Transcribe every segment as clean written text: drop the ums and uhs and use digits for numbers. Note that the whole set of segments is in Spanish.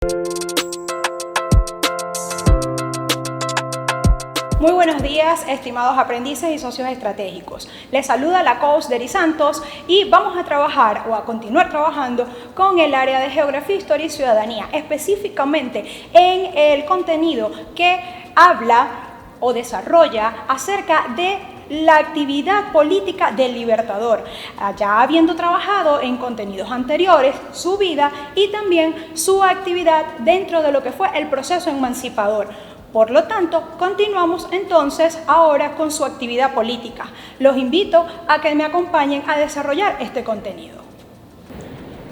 Muy buenos días, estimados aprendices y socios estratégicos. Les saluda la coach Deri Santos y vamos a trabajar o a continuar trabajando con el área de Geografía, Historia y Ciudadanía, específicamente en el contenido que habla o desarrolla acerca de la actividad política del Libertador, ya habiendo trabajado en contenidos anteriores, su vida y también su actividad dentro de lo que fue el proceso emancipador. Por lo tanto, continuamos entonces ahora con su actividad política. Los invito a que me acompañen a desarrollar este contenido.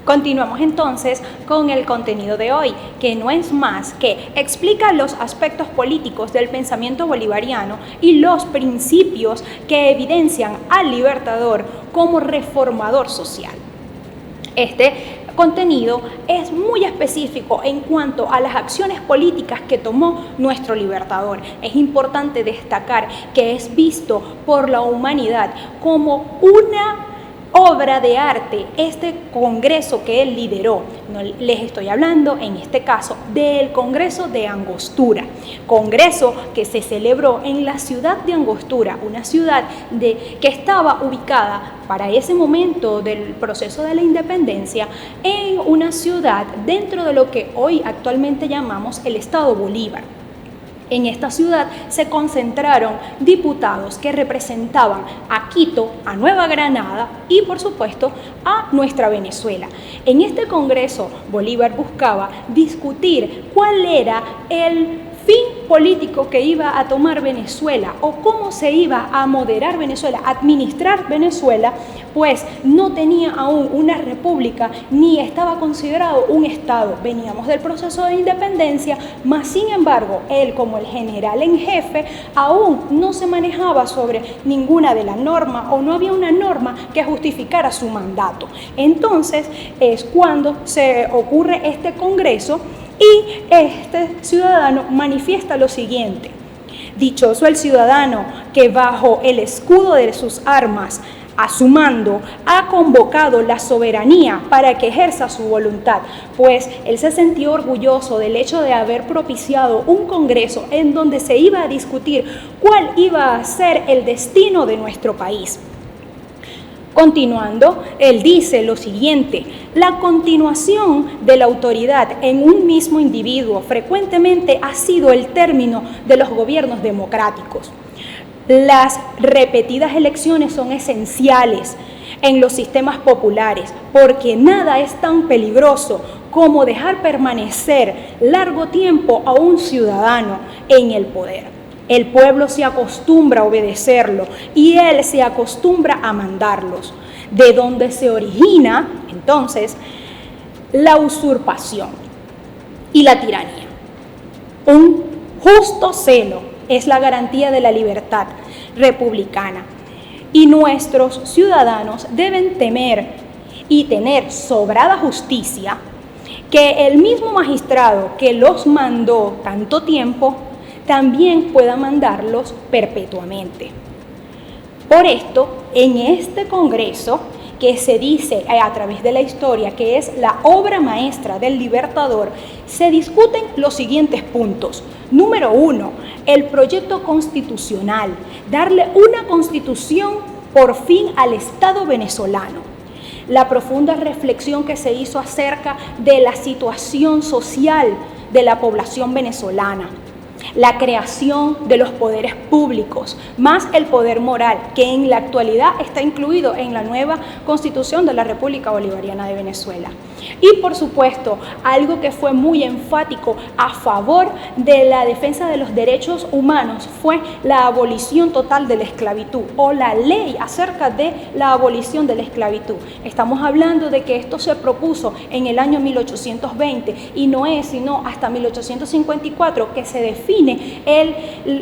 Continuamos entonces con el contenido de hoy, que no es más que explica los aspectos políticos del pensamiento bolivariano y los principios que evidencian al Libertador como reformador social. Este contenido es muy específico en cuanto a las acciones políticas que tomó nuestro Libertador. Es importante destacar que es visto por la humanidad como una obra de arte este congreso que él lideró. No les estoy hablando en este caso del Congreso de Angostura, congreso que se celebró en la ciudad de Angostura, una ciudad que estaba ubicada para ese momento del proceso de la independencia en una ciudad dentro de lo que hoy actualmente llamamos el Estado Bolívar. En esta ciudad se concentraron diputados que representaban a Quito, a Nueva Granada y, por supuesto, a nuestra Venezuela. En este congreso, Bolívar buscaba discutir cuál era el fin político que iba a tomar Venezuela o cómo se iba a moderar Venezuela, administrar Venezuela, pues no tenía aún una república ni estaba considerado un estado. Veníamos del proceso de independencia, mas sin embargo, él como el general en jefe aún no se manejaba sobre ninguna de las normas o no había una norma que justificara su mandato. Entonces es cuando se ocurre este congreso y este ciudadano manifiesta lo siguiente: dichoso el ciudadano que bajo el escudo de sus armas, a su mando, ha convocado la soberanía para que ejerza su voluntad, pues él se sintió orgulloso del hecho de haber propiciado un congreso en donde se iba a discutir cuál iba a ser el destino de nuestro país. Continuando, él dice lo siguiente: la continuación de la autoridad en un mismo individuo frecuentemente ha sido el término de los gobiernos democráticos. Las repetidas elecciones son esenciales en los sistemas populares porque nada es tan peligroso como dejar permanecer largo tiempo a un ciudadano en el poder. El pueblo se acostumbra a obedecerlo y él se acostumbra a mandarlos, de donde se origina entonces la usurpación y la tiranía. Un justo celo es la garantía de la libertad republicana y nuestros ciudadanos deben temer y tener sobrada justicia que el mismo magistrado que los mandó tanto tiempo también pueda mandarlos perpetuamente. Por esto, en este congreso, que se dice a través de la historia que es la obra maestra del Libertador, se discuten los siguientes puntos. Número 1, el proyecto constitucional, darle una constitución por fin al Estado venezolano. La profunda reflexión que se hizo acerca de la situación social de la población venezolana. La creación de los poderes públicos, más el poder moral, que en la actualidad está incluido en la nueva Constitución de la República Bolivariana de Venezuela. Y por supuesto, algo que fue muy enfático a favor de la defensa de los derechos humanos fue la abolición total de la esclavitud o la ley acerca de la abolición de la esclavitud. Estamos hablando de que esto se propuso en el año 1820 y no es sino hasta 1854 que se define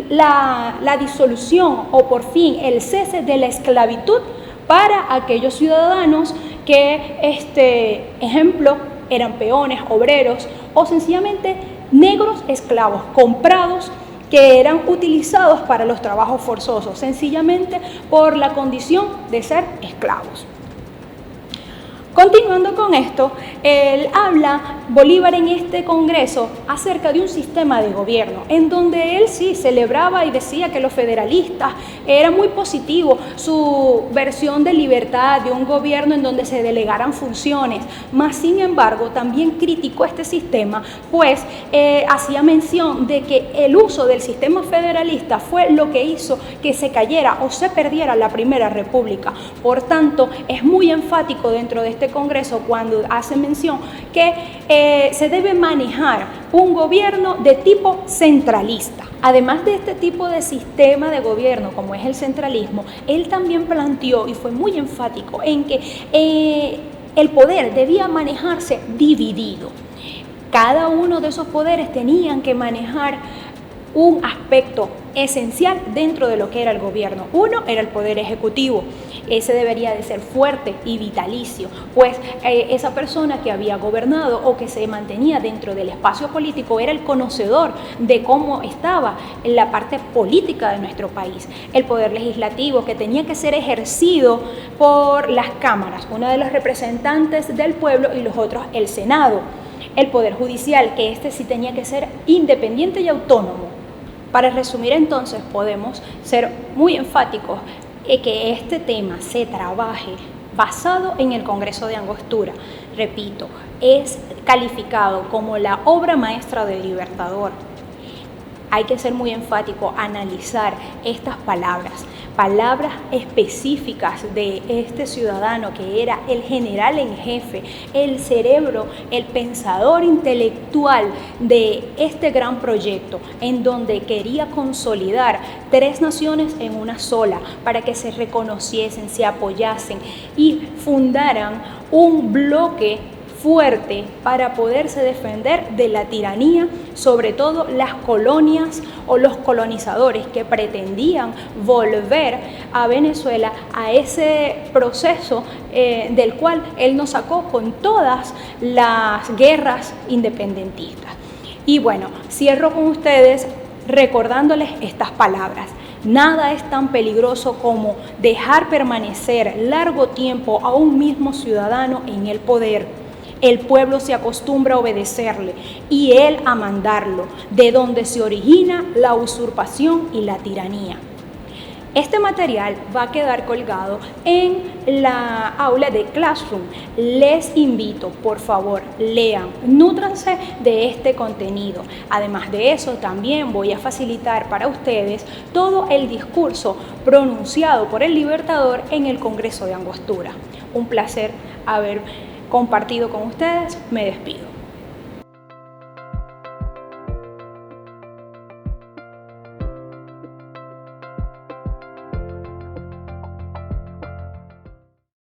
la disolución o por fin el cese de la esclavitud para aquellos ciudadanos que, ejemplo, eran peones, obreros o sencillamente negros esclavos comprados que eran utilizados para los trabajos forzosos, sencillamente por la condición de ser esclavos. Continuando con esto, él habla, Bolívar en este congreso, acerca de un sistema de gobierno, en donde él sí celebraba y decía que los federalistas era muy positivo, su versión de libertad, de un gobierno en donde se delegaran funciones, mas sin embargo también criticó este sistema, pues hacía mención de que el uso del sistema federalista fue lo que hizo que se cayera o se perdiera la Primera República. Por tanto, es muy enfático dentro de este Congreso cuando hace mención que se debe manejar un gobierno de tipo centralista. Además de este tipo de sistema de gobierno como es el centralismo, él también planteó y fue muy enfático en que el poder debía manejarse dividido. Cada uno de esos poderes tenían que manejar un aspecto esencial dentro de lo que era el gobierno. Uno era el poder ejecutivo. Ese debería de ser fuerte y vitalicio, pues esa persona que había gobernado o que se mantenía dentro del espacio político era el conocedor de cómo estaba en la parte política de nuestro país. El poder legislativo, que tenía que ser ejercido por las cámaras, uno de los representantes del pueblo y los otros el Senado. El poder judicial, que este sí tenía que ser independiente y autónomo. Para resumir entonces, podemos ser muy enfáticos en que este tema se trabaje basado en el Congreso de Angostura. Repito, es calificado como la obra maestra del Libertador. Hay que ser muy enfático, analizar estas palabras específicas de este ciudadano que era el general en jefe, el cerebro, el pensador intelectual de este gran proyecto, en donde quería consolidar 3 naciones en una sola, para que se reconociesen, se apoyasen y fundaran un bloque fuerte para poderse defender de la tiranía, sobre todo las colonias o los colonizadores que pretendían volver a Venezuela a ese proceso del cual él nos sacó con todas las guerras independentistas. Y bueno, cierro con ustedes recordándoles estas palabras. Nada es tan peligroso como dejar permanecer largo tiempo a un mismo ciudadano en el poder. El pueblo se acostumbra a obedecerle y él a mandarlo, de donde se origina la usurpación y la tiranía. Este material va a quedar colgado en la aula de Classroom. Les invito, por favor, lean, nútranse de este contenido. Además de eso, también voy a facilitar para ustedes todo el discurso pronunciado por el Libertador en el Congreso de Angostura. Un placer haber compartido con ustedes. Me despido.